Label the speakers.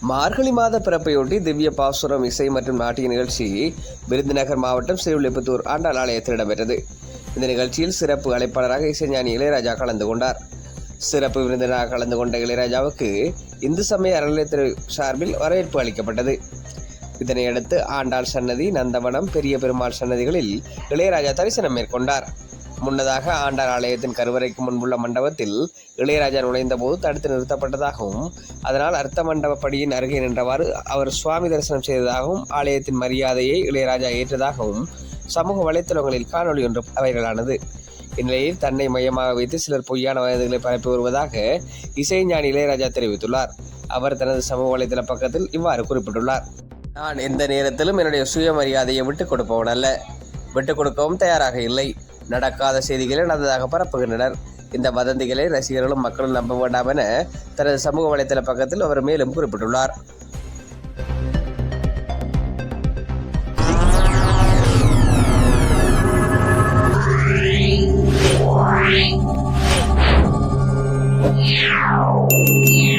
Speaker 1: மார்கழி மாத பிறப்பையொட்டி திவ்ய பாசுரம் இசை மற்றும் நாட்டிய நிகழ்ச்சி விருதுநகர் மாவட்டம் ஸ்ரீவில்லிபுத்தூர் ஆண்டாள் ஆலயத்தில் இடம்பெற்றது. இந்த நிகழ்ச்சியில் சிறப்பு அழைப்பாளராக இசைஞானி இளையராஜா கலந்து கொண்டார். சிறப்பு விருந்தினராக கலந்து கொண்ட இளையராஜாவுக்கு இந்து சமய அறநிலையத்துறை சார்பில் வரவேற்பு அளிக்கப்பட்டது. இதனையடுத்து ஆண்டாள் சன்னதி, நந்தவனம், பெரிய பெருமாள் சன்னதிகளில் இளையராஜா தரிசனம் மேற்கொண்டார். முன்னதாக ஆண்டாள் ஆலயத்தின் கருவறைக்கு முன்புள்ள மண்டபத்தில் இளையராஜா நுழைந்த போது தடுத்து நிறுத்தப்பட்டதாகவும், அதனால் அர்த்த மண்டப படியின் அருகே நின்றவாறு அவர் சுவாமி தரிசனம் செய்ததாகவும், ஆலயத்தின் மரியாதையை இளையராஜா ஏற்றதாகவும் சமூக வலைத்தளங்களில் காணொலி ஒன்று வைரலானது. இந்நிலையில் தன்னை மையமாக வைத்து சிலர் பொய்யான வயதுகளை பரப்பி வருவதாக இசைஞானி இளையராஜா தெரிவித்துள்ளார். அவர் தனது சமூக வலைதள பக்கத்தில் இவ்வாறு குறிப்பிட்டுள்ளார். நான் எந்த நேரத்திலும் என்னுடைய சுயமரியாதையை விட்டுக் கொடுப்பவன் அல்ல, விட்டுக் கொடுக்கவும் தயாராக இல்லை. நடக்காத செய்திகளை நடந்ததாக பரப்புகின்றனர். இந்த வதந்திகளை ரசிகர்களும் மக்களும் நம்ப வேண்டாம் என தனது சமூக வலைதள பக்கத்தில் அவர் மேலும் குறிப்பிட்டுள்ளார்.
Speaker 2: Yeah.